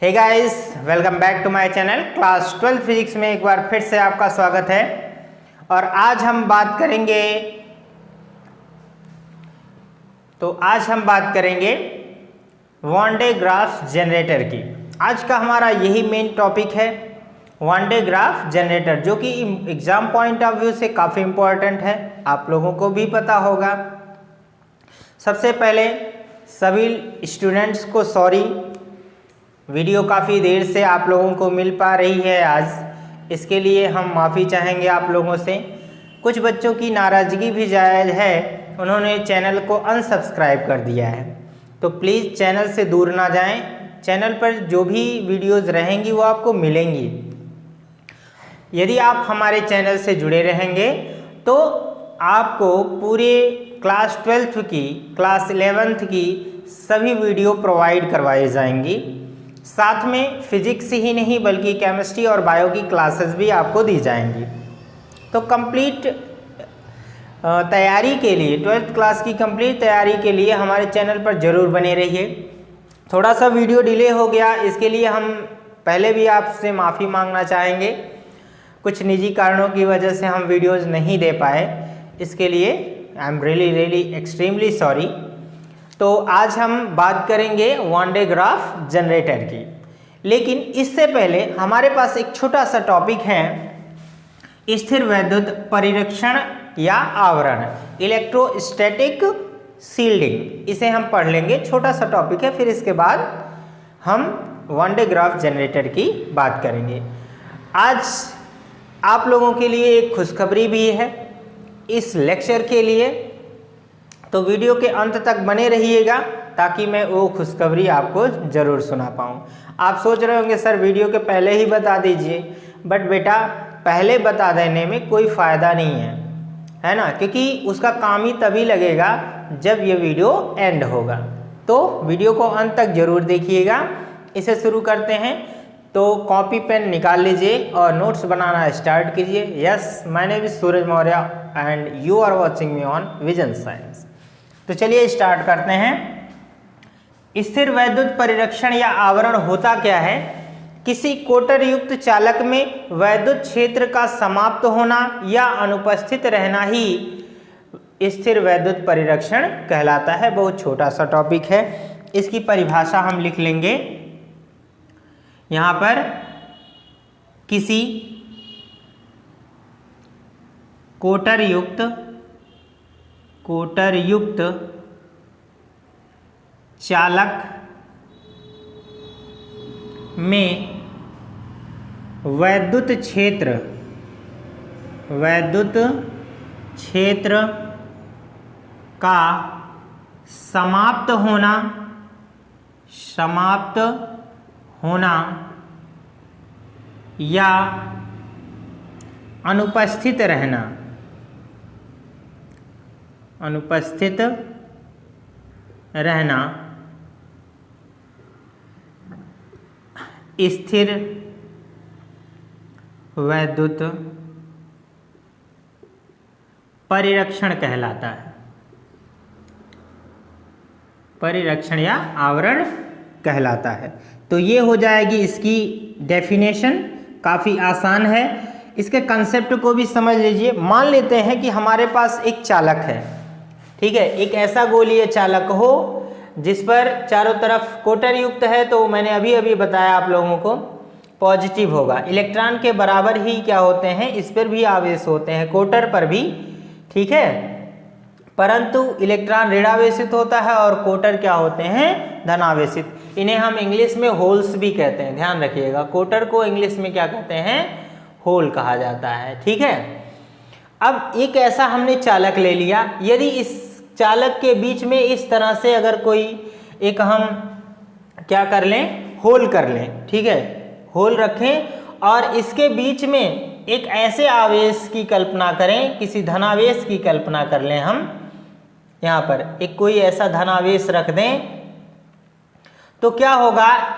Hey guys, welcome back to my channel. Class 12 physics में एक बार फिर से आपका स्वागत है। और आज हम बात करेंगे वन डे ग्राफ जनरेटर की। आज का हमारा यही मेन टॉपिक है, वन डे ग्राफ जनरेटर, जो कि एग्जाम पॉइंट ऑफ व्यू से काफ़ी इम्पोर्टेंट है, आप लोगों को भी पता होगा। सबसे पहले सभी स्टूडेंट्स को सॉरी, वीडियो काफ़ी देर से आप लोगों को मिल पा रही है आज, इसके लिए हम माफ़ी चाहेंगे आप लोगों से। कुछ बच्चों की नाराज़गी भी जायज़ है, उन्होंने चैनल को अनसब्सक्राइब कर दिया है, तो प्लीज़ चैनल से दूर ना जाएं। चैनल पर जो भी वीडियोज़ रहेंगी वो आपको मिलेंगी। यदि आप हमारे चैनल से जुड़े रहेंगे तो आपको पूरे क्लास 12th की, क्लास 11th की सभी वीडियो प्रोवाइड करवाई जाएंगी। साथ में फिजिक्स ही नहीं बल्कि केमिस्ट्री और बायो की क्लासेस भी आपको दी जाएंगी। तो कंप्लीट तैयारी के लिए, 12th क्लास की कंप्लीट तैयारी के लिए हमारे चैनल पर ज़रूर बने रहिए। थोड़ा सा वीडियो डिले हो गया, इसके लिए हम पहले भी आपसे माफ़ी मांगना चाहेंगे। कुछ निजी कारणों की वजह से हम वीडियोज़ नहीं दे पाए, इसके लिए I am really extremely sorry. तो आज हम बात करेंगे वन डे ग्राफ जनरेटर की, लेकिन इससे पहले हमारे पास एक छोटा सा टॉपिक है, स्थिर वैद्युत परिरक्षण या आवरण, इलेक्ट्रोस्टैटिक शील्डिंग। इसे हम पढ़ लेंगे, छोटा सा टॉपिक है, फिर इसके बाद हम वन डे ग्राफ जनरेटर की बात करेंगे। आज आप लोगों के लिए एक खुशखबरी भी है इस लेक्चर के लिए, तो वीडियो के अंत तक बने रहिएगा ताकि मैं वो खुशखबरी आपको ज़रूर सुना पाऊँ। आप सोच रहे होंगे सर वीडियो के पहले ही बता दीजिए, बट बेटा पहले बता देने में कोई फ़ायदा नहीं है ना, क्योंकि उसका काम ही तभी लगेगा जब ये वीडियो एंड होगा। तो वीडियो को अंत तक ज़रूर देखिएगा। इसे शुरू करते हैं, तो कॉपी पेन निकाल लीजिए और नोट्स बनाना स्टार्ट कीजिए। Yes, my name is Suraj Maurya and you are watching me on vision science. तो चलिए स्टार्ट करते हैं। स्थिर वैद्युत परिरक्षण या आवरण होता क्या है? किसी कोटर युक्त चालक में वैद्युत क्षेत्र का समाप्त होना या अनुपस्थित रहना ही स्थिर वैद्युत परिरक्षण कहलाता है। बहुत छोटा सा टॉपिक है, इसकी परिभाषा हम लिख लेंगे यहाँ पर। किसी कोटर युक्त चालक में वैद्युत क्षेत्र का समाप्त होना या अनुपस्थित रहना स्थिर वैद्युत परिरक्षण कहलाता है, परिरक्षण या आवरण कहलाता है। तो ये हो जाएगी इसकी डेफिनेशन, काफ़ी आसान है। इसके कंसेप्ट को भी समझ लीजिए। मान लेते हैं कि हमारे पास एक चालक है, ठीक है, एक ऐसा गोलीय चालक हो जिस पर चारों तरफ कोटर युक्त है, तो मैंने अभी बताया आप लोगों को पॉजिटिव होगा। इलेक्ट्रॉन के बराबर ही क्या होते हैं, इस पर भी आवेश होते हैं, कोटर पर भी, ठीक है, परंतु इलेक्ट्रॉन ऋणावेशित होता है और कोटर क्या होते हैं, धनावेशित। इन्हें हम इंग्लिश में होल्स भी कहते हैं, ध्यान रखिएगा। कोटर को इंग्लिश में क्या कहते हैं, होल कहा जाता है, ठीक है। अब एक ऐसा हमने चालक ले लिया, यदि इस चालक के बीच में इस तरह से अगर कोई एक हम क्या कर लें, होल कर लें, ठीक है, होल रखें और इसके बीच में एक ऐसे आवेश की कल्पना करें, किसी धनावेश की कल्पना कर लें हम, यहाँ पर एक कोई ऐसा धनावेश रख दें, तो क्या होगा,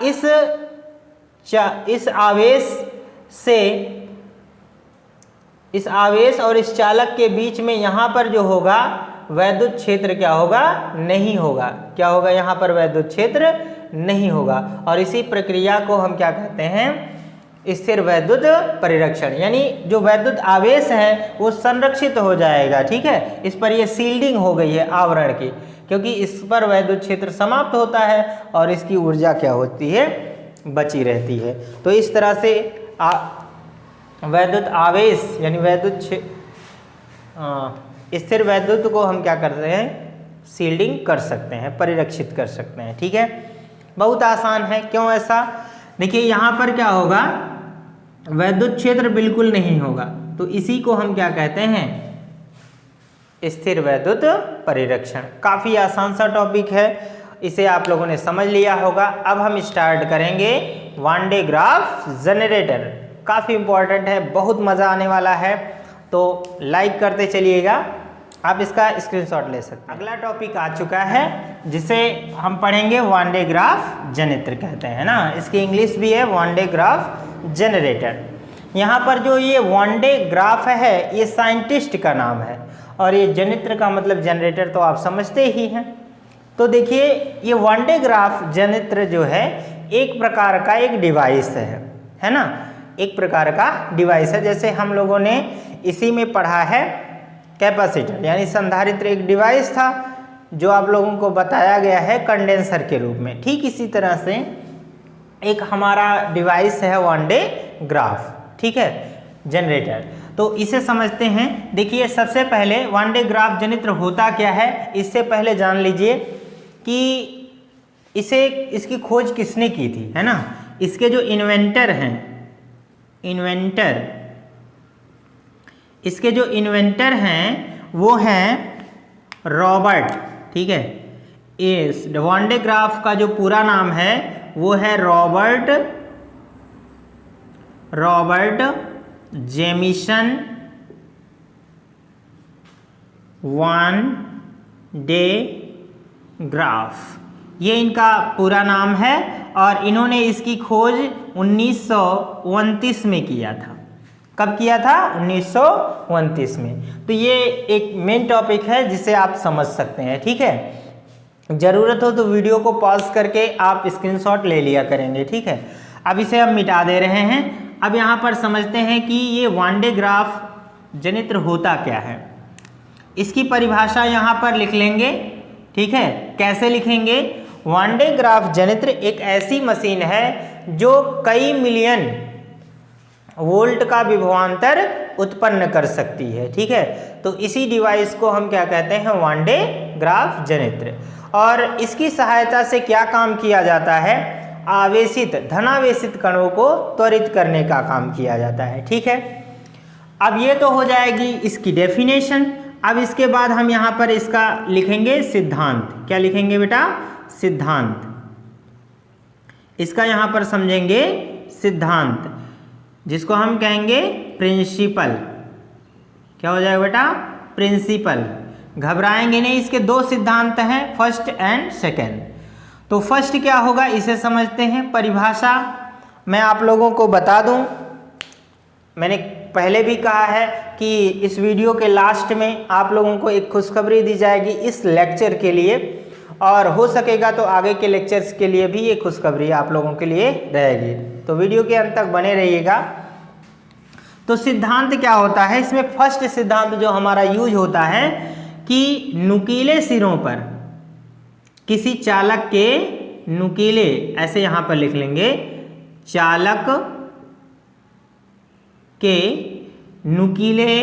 इस आवेश और इस चालक के बीच में यहाँ पर जो होगा वैद्युत क्षेत्र क्या होगा, नहीं होगा। क्या होगा यहाँ पर, वैद्युत क्षेत्र नहीं होगा। और इसी प्रक्रिया को हम क्या कहते हैं, स्थिर वैद्युत परिरक्षण। यानी जो वैद्युत आवेश है वो संरक्षित हो जाएगा, ठीक है। इस पर ये सील्डिंग हो गई है आवरण की, क्योंकि इस पर वैद्युत क्षेत्र समाप्त होता है और इसकी ऊर्जा क्या होती है, बची रहती है। तो इस तरह से वैद्युत आवेश यानी वैद्युत स्थिर वैद्युत को हम क्या करते हैं, सील्डिंग कर सकते हैं, परिरक्षित कर सकते हैं, ठीक है। बहुत आसान है। क्यों ऐसा, देखिए यहाँ पर क्या होगा, वैद्युत क्षेत्र बिल्कुल नहीं होगा, तो इसी को हम क्या कहते हैं, स्थिर वैद्युत परिरक्षण। काफ़ी आसान सा टॉपिक है, इसे आप लोगों ने समझ लिया होगा। अब हम स्टार्ट करेंगे वन डे ग्राफ जनरेटर। काफ़ी इंपॉर्टेंट है, बहुत मज़ा आने वाला है, तो लाइक करते चलिएगा। आप इसका स्क्रीनशॉट ले सकते हैं। अगला टॉपिक आ चुका है जिसे हम पढ़ेंगे वन डे ग्राफ जनित्र कहते हैं ना, इसकी इंग्लिश भी है वन डे ग्राफ जनरेटर। यहाँ पर जो ये वन डे ग्राफ है ये साइंटिस्ट का नाम है, और ये जनित्र का मतलब जनरेटर तो आप समझते ही हैं। तो देखिए ये वन डे ग्राफ जनित्र जो है एक प्रकार का एक डिवाइस है ना, एक प्रकार का डिवाइस है। जैसे हम लोगों ने इसी में पढ़ा है कैपेसिटर यानी संधारित्र एक डिवाइस था जो आप लोगों को बताया गया है कंडेंसर के रूप में। ठीक इसी तरह से एक हमारा डिवाइस है वन डे ग्राफ, ठीक है, जनरेटर। तो इसे समझते हैं। देखिए सबसे पहले वन डे ग्राफ जनित्र होता क्या है, इससे पहले जान लीजिए कि इसकी खोज किसने की थी, है ना। इसके जो इन्वेंटर हैं, इसके जो इन्वेंटर हैं वो हैं रॉबर्ट, ठीक है। इस वन डे ग्राफ का जो पूरा नाम है वो है Robert Jameson one day graph, ये इनका पूरा नाम है। और इन्होंने इसकी खोज 1929 में किया था। कब किया था, 1929 में। तो ये एक मेन टॉपिक है जिसे आप समझ सकते हैं, ठीक है। ज़रूरत हो तो वीडियो को पॉज करके आप स्क्रीनशॉट ले लिया करेंगे, ठीक है। अब इसे हम मिटा दे रहे हैं। अब यहाँ पर समझते हैं कि ये वन डे ग्राफ जनित्र होता क्या है। इसकी परिभाषा यहाँ पर लिख लेंगे, ठीक है। कैसे लिखेंगे, वन डे ग्राफ जनित्र एक ऐसी मशीन है जो कई मिलियन वोल्ट का विभवांतर उत्पन्न कर सकती है, ठीक है। तो इसी डिवाइस को हम क्या कहते हैं, वन डे ग्राफ जनित्र। और इसकी सहायता से क्या काम किया जाता है, धनावेशित कणों को त्वरित करने का काम किया जाता है, ठीक है। अब ये तो हो जाएगी इसकी डेफिनेशन। अब इसके बाद हम यहाँ पर इसका लिखेंगे सिद्धांत। क्या लिखेंगे बेटा, सिद्धांत। इसका यहाँ पर समझेंगे सिद्धांत, जिसको हम कहेंगे प्रिंसिपल। क्या हो जाएगा बेटा, प्रिंसिपल। घबराएंगे नहीं, इसके दो सिद्धांत हैं, फर्स्ट एंड सेकेंड। तो फर्स्ट क्या होगा इसे समझते हैं। परिभाषा मैं आप लोगों को बता दूं, मैंने पहले भी कहा है कि इस वीडियो के लास्ट में आप लोगों को एक खुशखबरी दी जाएगी इस लेक्चर के लिए, और हो सकेगा तो आगे के लेक्चर्स के लिए भी ये खुशखबरी आप लोगों के लिए रहेगी। तो वीडियो के अंत तक बने रहिएगा। तो सिद्धांत क्या होता है, इसमें फर्स्ट सिद्धांत जो हमारा यूज होता है कि नुकीले सिरों पर किसी चालक के नुकीले, ऐसे यहाँ पर लिख लेंगे, चालक के नुकीले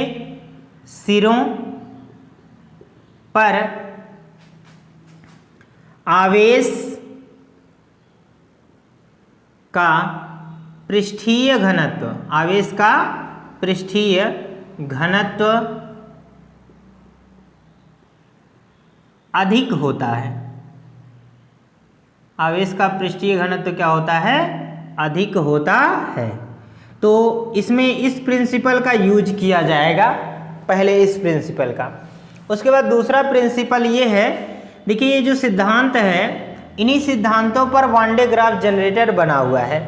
सिरों पर आवेश का पृष्ठीय घनत्व, आवेश का पृष्ठीय घनत्व अधिक होता है। आवेश का पृष्ठीय घनत्व क्या होता है, अधिक होता है। तो इसमें इस प्रिंसिपल का यूज किया जाएगा, पहले इस प्रिंसिपल का। उसके बाद दूसरा प्रिंसिपल ये है, देखिए ये जो सिद्धांत है इन्हीं सिद्धांतों पर वन डे ग्राफ जनरेटर बना हुआ है।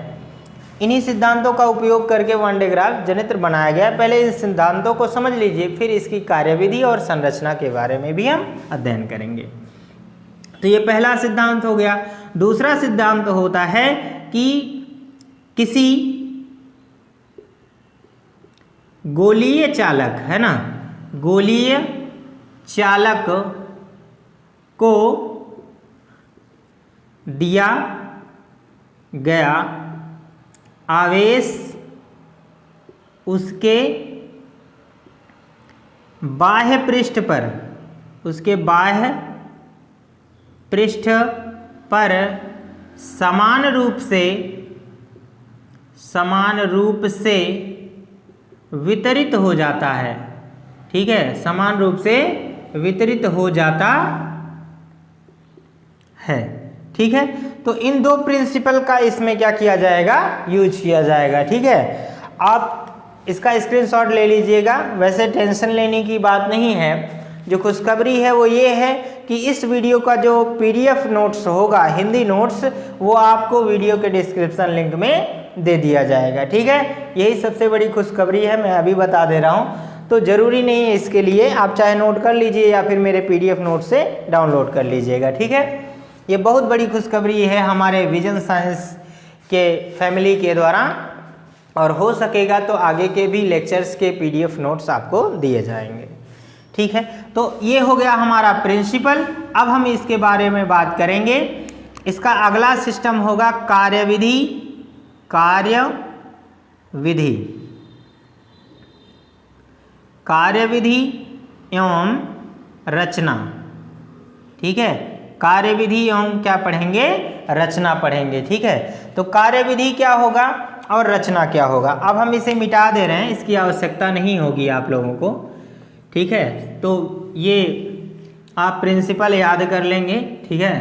इन्हीं सिद्धांतों का उपयोग करके वन डे ग्राफ जनित्र बनाया गया है। पहले इन सिद्धांतों को समझ लीजिए, फिर इसकी कार्यविधि और संरचना के बारे में भी हम अध्ययन करेंगे। तो ये पहला सिद्धांत हो गया। दूसरा सिद्धांत होता है कि किसी गोलीय चालक, है ना, गोलीय चालक को दिया गया आवेश उसके बाह्य पृष्ठ पर, उसके बाह्य पृष्ठ पर समान रूप से वितरित हो जाता है। ठीक है, समान रूप से वितरित हो जाता है। ठीक है, तो इन दो प्रिंसिपल का इसमें क्या किया जाएगा, यूज किया जाएगा। ठीक है, आप इसका स्क्रीनशॉट ले लीजिएगा। वैसे टेंशन लेने की बात नहीं है। जो खुशखबरी है वो ये है कि इस वीडियो का जो पीडीएफ नोट्स होगा, हिंदी नोट्स, वो आपको वीडियो के डिस्क्रिप्शन लिंक में दे दिया जाएगा। ठीक है, यही सबसे बड़ी खुशखबरी है, मैं अभी बता दे रहा हूँ। तो ज़रूरी नहीं है, इसके लिए आप चाहे नोट कर लीजिए या फिर मेरे पीडीएफ नोट से डाउनलोड कर लीजिएगा। ठीक है, ये बहुत बड़ी खुशखबरी है हमारे विजन साइंस के फैमिली के द्वारा, और हो सकेगा तो आगे के भी लेक्चर्स के पीडीएफ नोट्स आपको दिए जाएंगे। ठीक है, तो ये हो गया हमारा प्रिंसिपल। अब हम इसके बारे में बात करेंगे। इसका अगला सिस्टम होगा कार्यविधि। कार्यविधि एवं रचना। ठीक है, कार्यविधि एवं क्या पढ़ेंगे, रचना पढ़ेंगे। ठीक है, तो कार्यविधि क्या होगा और रचना क्या होगा। अब हम इसे मिटा दे रहे हैं, इसकी आवश्यकता नहीं होगी आप लोगों को। ठीक है, तो ये आप प्रिंसिपल याद कर लेंगे। ठीक है,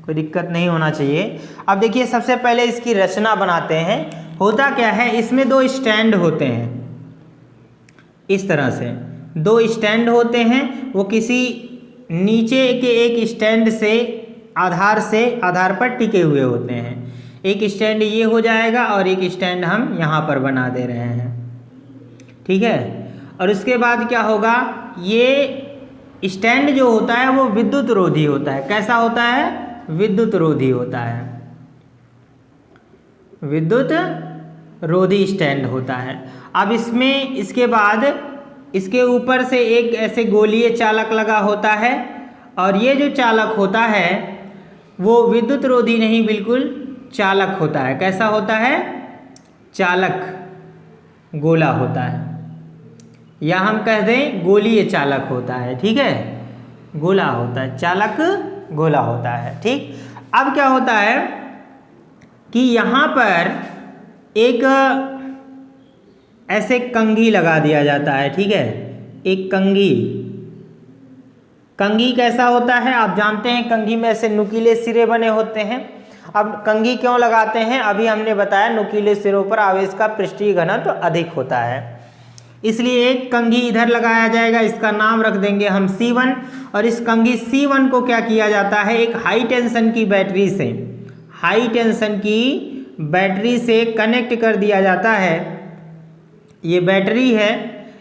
कोई दिक्कत नहीं होना चाहिए। अब देखिए, सबसे पहले इसकी रचना बनाते हैं। होता क्या है, इसमें दो स्टैंड होते हैं, इस तरह से दो स्टैंड होते हैं। वो किसी नीचे के एक स्टैंड से आधार पर टिके हुए होते हैं। एक स्टैंड ये हो जाएगा और एक स्टैंड हम यहाँ पर बना दे रहे हैं। ठीक है, और उसके बाद क्या होगा, ये स्टैंड जो होता है वो विद्युत रोधी होता है। कैसा होता है, विद्युत रोधी होता है, विद्युत रोधी स्टैंड होता है। अब इसमें इसके बाद इसके ऊपर से एक ऐसे गोलीय चालक लगा होता है, और ये जो चालक होता है वो विद्युत रोधी नहीं, बिल्कुल चालक होता है। कैसा होता है, चालक, गोला होता है, या हम कह दें गोलीय चालक होता है। ठीक है, गोला होता है, चालक गोला होता है। ठीक, अब क्या होता है कि यहाँ पर एक ऐसे कंघी लगा दिया जाता है। ठीक है, एक कंघी कैसा होता है, आप जानते हैं, कंघी में ऐसे नुकीले सिरे बने होते हैं। अब कंघी क्यों लगाते हैं, अभी हमने बताया, नुकीले सिरों पर आवेश का पृष्ठीय घनत्व अधिक होता है, इसलिए एक कंघी इधर लगाया जाएगा। इसका नाम रख देंगे हम C1। और इस कंघी C1 को क्या किया जाता है, एक हाई टेंशन की बैटरी से कनेक्ट कर दिया जाता है। ये बैटरी है,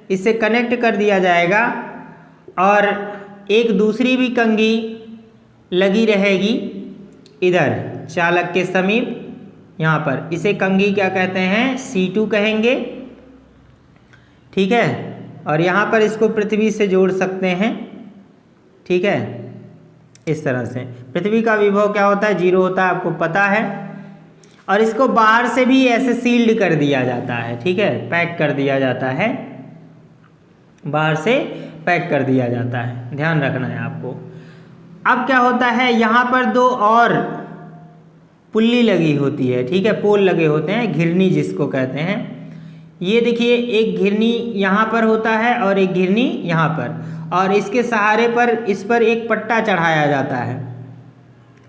इसे कनेक्ट कर दिया जाएगा, और एक दूसरी भी कंघी लगी रहेगी इधर चालक के समीप, यहाँ पर। इसे कंघी क्या कहते हैं, C2 कहेंगे। ठीक है, और यहाँ पर इसको पृथ्वी से जोड़ सकते हैं। ठीक है, इस तरह से। पृथ्वी का विभव क्या होता है, 0 होता है, आपको पता है। और इसको बाहर से भी ऐसे सील्ड कर दिया जाता है। ठीक है, पैक कर दिया जाता है, बाहर से पैक कर दिया जाता है, ध्यान रखना है आपको। अब क्या होता है, यहाँ पर दो और पुल्ली लगी होती है। ठीक है, पोल लगे होते हैं, घिरनी जिसको कहते हैं। ये देखिए, एक घिरनी यहाँ पर होता है और एक घिरनी यहाँ पर, और इसके सहारे पर इस पर एक पट्टा चढ़ाया जाता है,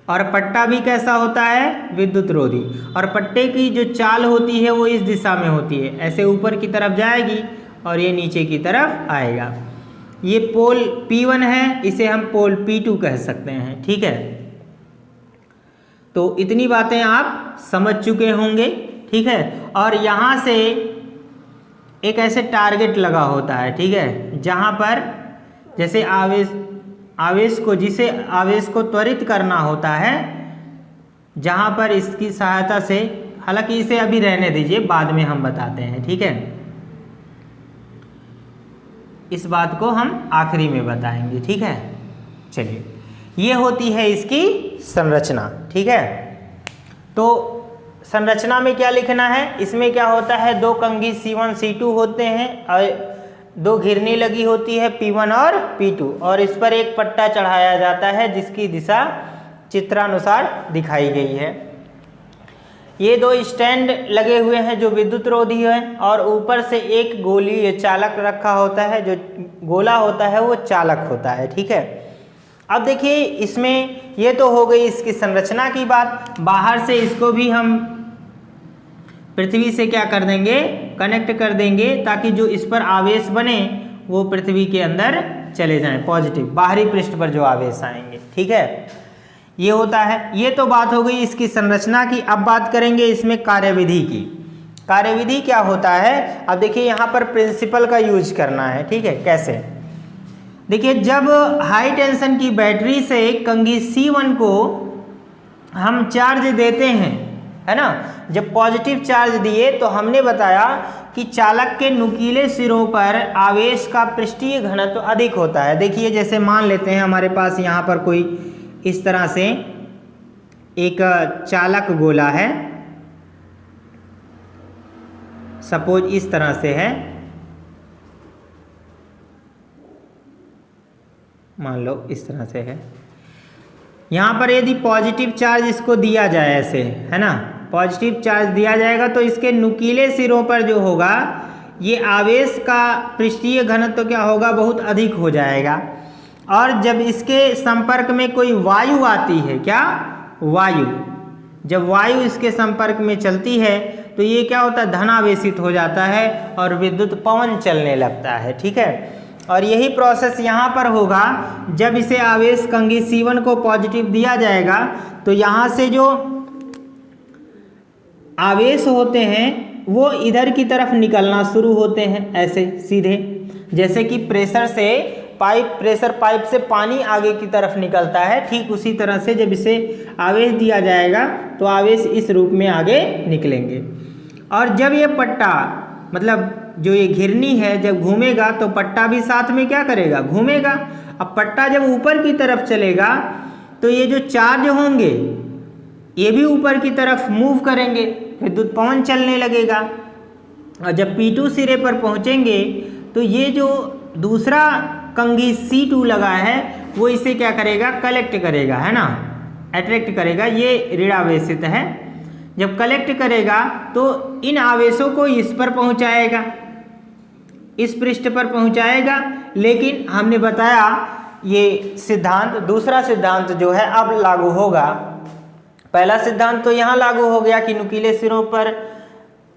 और पट्टा भी कैसा होता है, विद्युत रोधी। और पट्टे की जो चाल होती है वो इस दिशा में होती है, ऐसे ऊपर की तरफ जाएगी और ये नीचे की तरफ आएगा। ये पोल P1 है, इसे हम पोल P2 कह सकते हैं। ठीक है, तो इतनी बातें आप समझ चुके होंगे ठीक है। और यहाँ से एक ऐसे टारगेट लगा होता है, ठीक है, जहाँ पर जैसे आवेश को त्वरित करना होता है, जहाँ पर इसकी सहायता से, हालांकि इसे अभी रहने दीजिए, बाद में हम बताते हैं, ठीक है, इस बात को हम आखिरी में बताएंगे, ठीक है। चलिए, ये होती है इसकी संरचना, ठीक है। तो संरचना में क्या लिखना है, इसमें क्या होता है, दो कंघी C1 C2 होते हैं और दो घिरनी लगी होती है P1 और P2, और इस पर एक पट्टा चढ़ाया जाता है जिसकी दिशा चित्रानुसार दिखाई गई है। ये दो स्टैंड लगे हुए हैं जो विद्युत रोधी है, और ऊपर से एक गोलीय चालक रखा होता है, जो गोला होता है वो चालक होता है, ठीक है। अब देखिए, इसमें ये तो हो गई इसकी संरचना की बात। बाहर से इसको भी हम पृथ्वी से क्या कर देंगे, कनेक्ट कर देंगे, ताकि जो इस पर आवेश बने वो पृथ्वी के अंदर चले जाएं, पॉजिटिव बाहरी पृष्ठ पर जो आवेश आएंगे, ठीक है, ये होता है। ये तो बात हो गई इसकी संरचना की। अब बात करेंगे इसमें कार्यविधि की। कार्यविधि क्या होता है, अब देखिए यहाँ पर प्रिंसिपल का यूज करना है, ठीक है। कैसे, देखिए, जब हाई टेंशन की बैटरी से कंघी C1 को हम चार्ज देते हैं, है ना, जब पॉजिटिव चार्ज दिए तो हमने बताया कि चालक के नुकीले सिरों पर आवेश का पृष्ठीय घनत्व अधिक होता है। देखिए, जैसे मान लेते हैं हमारे पास यहाँ पर कोई इस तरह से एक चालक गोला है, सपोज इस तरह से है, मान लो इस तरह से है। यहाँ पर यदि पॉजिटिव चार्ज इसको दिया जाए, ऐसे, है ना, पॉजिटिव चार्ज दिया जाएगा तो इसके नुकीले सिरों पर जो होगा ये आवेश का पृष्ठीय घनत्व क्या होगा, बहुत अधिक हो जाएगा। और जब इसके संपर्क में कोई वायु आती है, क्या वायु, जब वायु इसके संपर्क में चलती है तो ये क्या होता है, धनावेशित हो जाता है और विद्युत पवन चलने लगता है, ठीक है। और यही प्रोसेस यहाँ पर होगा, जब इसे आवेश कंघी C1 को पॉजिटिव दिया जाएगा तो यहाँ से जो आवेश होते हैं वो इधर की तरफ निकलना शुरू होते हैं, ऐसे सीधे, जैसे कि प्रेशर पाइप से पानी आगे की तरफ निकलता है, ठीक उसी तरह से जब इसे आवेश दिया जाएगा तो आवेश इस रूप में आगे निकलेंगे। और जब ये पट्टा, मतलब जो ये घिरनी है, जब घूमेगा तो पट्टा भी साथ में क्या करेगा, घूमेगा। अब पट्टा जब ऊपर की तरफ चलेगा तो ये जो चार्ज होंगे ये भी ऊपर की तरफ मूव करेंगे, विद्युत पवन चलने लगेगा। और जब P2 सिरे पर पहुंचेंगे तो ये जो दूसरा कंघी C2 लगा है वो इसे क्या करेगा, कलेक्ट करेगा, है ना, अट्रैक्ट करेगा, ये ऋणावेशित है। जब कलेक्ट करेगा तो इन आवेशों को इस पर पहुंचाएगा, इस पृष्ठ पर पहुंचाएगा। लेकिन हमने बताया ये सिद्धांत, दूसरा सिद्धांत जो है अब लागू होगा। पहला सिद्धांत तो यहाँ लागू हो गया कि नुकीले सिरों पर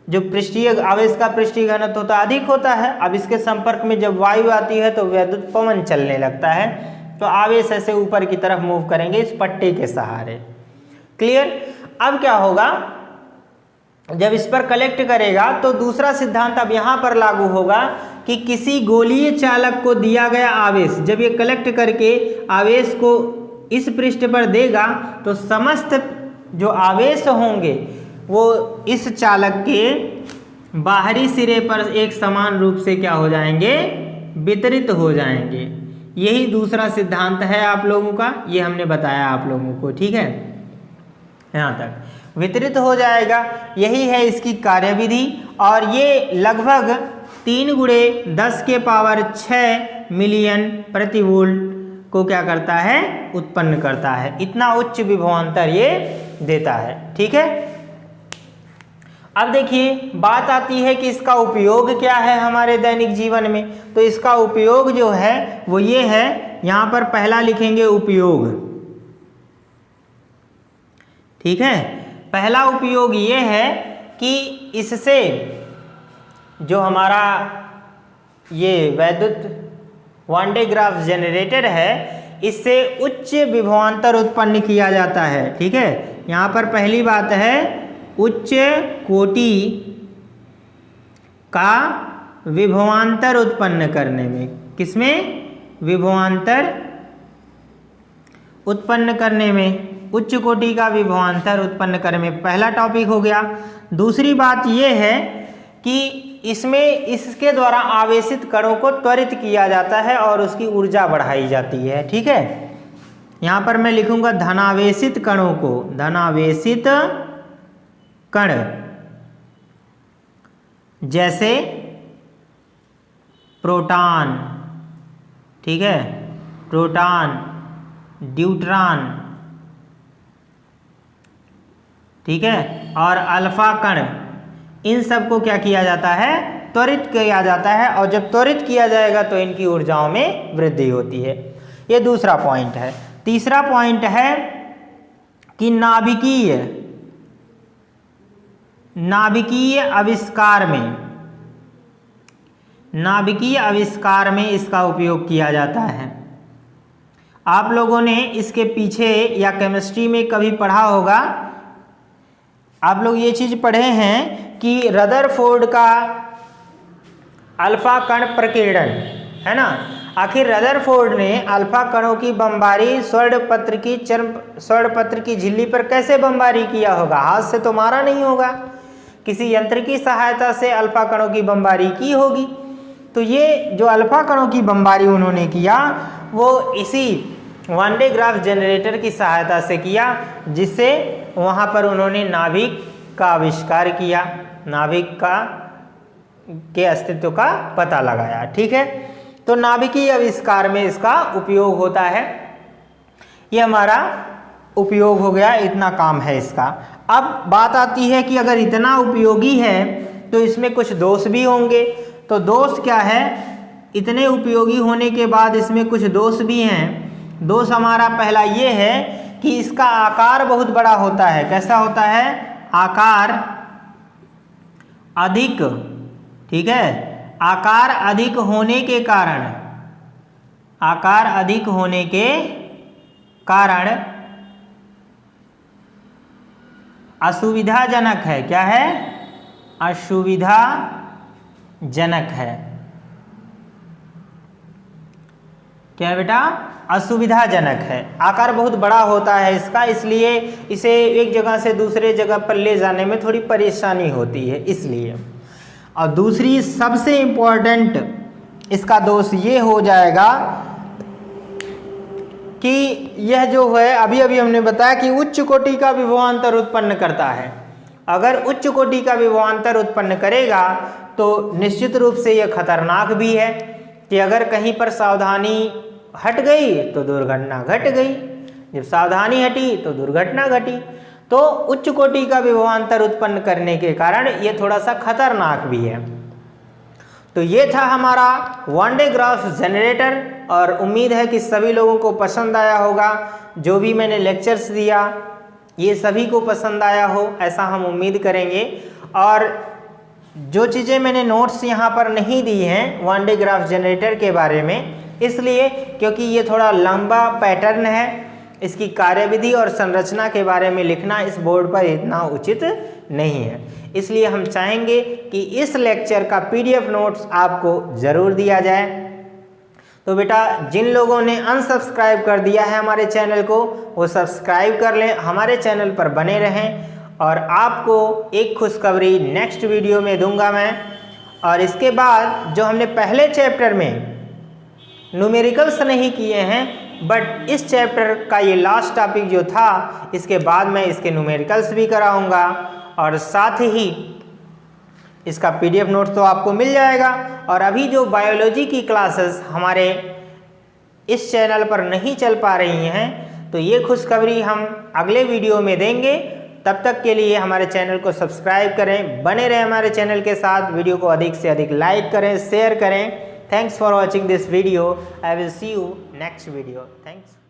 जो पृष्ठीय आवेश का पृष्ठीय घनत्व होता अधिक होता है। अब इसके संपर्क में जब वायु आती है तो विद्युत पवन चलने लगता है, तो आवेश ऐसे ऊपर की तरफ मूव करेंगे इस पट्टे के सहारे। क्लियर। अब क्या होगा, जब इस पर कलेक्ट करेगा तो दूसरा सिद्धांत अब यहाँ पर लागू होगा कि किसी गोलीय चालक को दिया गया आवेश जब ये कलेक्ट करके आवेश को इस पृष्ठ पर देगा तो समस्त जो आवेश होंगे वो इस चालक के बाहरी सिरे पर एक समान रूप से क्या हो जाएंगे, वितरित हो जाएंगे। यही दूसरा सिद्धांत है आप लोगों का, ये हमने बताया आप लोगों को, ठीक है, यहाँ तक वितरित हो जाएगा। यही है इसकी कार्यविधि और ये लगभग 3 × 10⁻⁶ मिलियन प्रति वोल्ट को क्या करता है, उत्पन्न करता है। इतना उच्च विभवांतर ये देता है, ठीक है। अब देखिए बात आती है कि इसका उपयोग क्या है हमारे दैनिक जीवन में। तो इसका उपयोग जो है वो ये है, यहाँ पर पहला लिखेंगे उपयोग, ठीक है। पहला उपयोग ये है कि इससे जो हमारा ये वैद्युत वान डे ग्राफ जनरेटर है इससे उच्च विभवांतर उत्पन्न किया जाता है, ठीक है। यहाँ पर पहली बात है उच्च कोटि का विभवांतर उत्पन्न करने में। किसमें? विभवांतर उत्पन्न करने में, उच्च कोटि का विभवांतर उत्पन्न करने में। पहला टॉपिक हो गया। दूसरी बात यह है कि इसमें इसके द्वारा आवेशित कणों को त्वरित किया जाता है और उसकी ऊर्जा बढ़ाई जाती है। ठीक है, यहाँ पर मैं लिखूंगा धनावेशित कणों को, धनावेशित कण, जैसे प्रोटॉन, ठीक है, प्रोटॉन, ड्यूट्रॉन, ठीक है, और अल्फा कण, इन सब को क्या किया जाता है? त्वरित किया जाता है, और जब त्वरित किया जाएगा तो इनकी ऊर्जाओं में वृद्धि होती है। ये दूसरा पॉइंट है। तीसरा पॉइंट है कि नाभिकीय आविष्कार में, नाभिकीय आविष्कार में इसका उपयोग किया जाता है। आप लोगों ने इसके पीछे या केमिस्ट्री में कभी पढ़ा होगा, आप लोग ये चीज पढ़े हैं कि रदरफोर्ड का अल्फा कण प्रकीर्णन, है ना। आखिर रदरफोर्ड ने अल्फा कणों की बमबारी स्वर्णपत्र की झिल्ली पर कैसे बमबारी किया होगा? हाथ से तो मारा नहीं होगा, किसी यंत्र की सहायता से अल्फा कणों की बमबारी की होगी। तो ये जो अल्फा कणों की बमबारी उन्होंने किया वो इसी वन डे ग्राफ जनरेटर की सहायता से किया, जिससे वहाँ पर उन्होंने नाभिक का आविष्कार किया, नाभिक के अस्तित्व का पता लगाया। ठीक है, तो नाभिकीय आविष्कार में इसका उपयोग होता है। ये हमारा उपयोग हो गया, इतना काम है इसका। अब बात आती है कि अगर इतना उपयोगी है तो इसमें कुछ दोष भी होंगे। तो दोष क्या है? इतने उपयोगी होने के बाद इसमें कुछ दोष भी हैं। दोष हमारा पहला ये है कि इसका आकार बहुत बड़ा होता है। कैसा होता है? आकार अधिक, ठीक है, आकार अधिक होने के कारण, आकार अधिक होने के कारण असुविधाजनक है। क्या है? असुविधाजनक है। क्या है बेटा? असुविधाजनक है। आकार बहुत बड़ा होता है इसका, इसलिए इसे एक जगह से दूसरे जगह पर ले जाने में थोड़ी परेशानी होती है, इसलिए। और दूसरी सबसे इम्पोर्टेंट इसका दोष ये हो जाएगा कि यह जो है, अभी अभी हमने बताया कि उच्च कोटि का विभवांतर उत्पन्न करता है। अगर उच्च कोटि का विभवांतर उत्पन्न करेगा तो निश्चित रूप से यह खतरनाक भी है कि अगर कहीं पर सावधानी हट गई तो दुर्घटना घट गई, जब सावधानी हटी तो दुर्घटना घटी। तो उच्च कोटि का विभवांतर उत्पन्न करने के कारण ये थोड़ा सा खतरनाक भी है। तो ये था हमारा वन डे ग्राफ जनरेटर, और उम्मीद है कि सभी लोगों को पसंद आया होगा। जो भी मैंने लेक्चर्स दिया ये सभी को पसंद आया हो, ऐसा हम उम्मीद करेंगे। और जो चीज़ें मैंने नोट्स यहाँ पर नहीं दी हैं वन डे ग्राफ जनरेटर के बारे में, इसलिए क्योंकि ये थोड़ा लंबा पैटर्न है, इसकी कार्यविधि और संरचना के बारे में लिखना इस बोर्ड पर इतना उचित नहीं है। इसलिए हम चाहेंगे कि इस लेक्चर का PDF नोट्स आपको ज़रूर दिया जाए। तो बेटा, जिन लोगों ने अनसब्सक्राइब कर दिया है हमारे चैनल को, वो सब्सक्राइब कर लें, हमारे चैनल पर बने रहें। और आपको एक खुशखबरी नेक्स्ट वीडियो में दूंगा मैं। और इसके बाद जो हमने पहले चैप्टर में न्यूमेरिकल्स नहीं किए हैं, बट इस चैप्टर का ये लास्ट टॉपिक जो था, इसके बाद मैं इसके न्यूमेरिकल्स भी कराऊंगा, और साथ ही इसका PDF नोट तो आपको मिल जाएगा। और अभी जो बायोलॉजी की क्लासेस हमारे इस चैनल पर नहीं चल पा रही हैं, तो ये खुशखबरी हम अगले वीडियो में देंगे। तब तक के लिए हमारे चैनल को सब्सक्राइब करें, बने रहें हमारे चैनल के साथ। वीडियो को अधिक से अधिक लाइक करें, शेयर करें। Thanks for watching this video. I will see you next video. Thanks.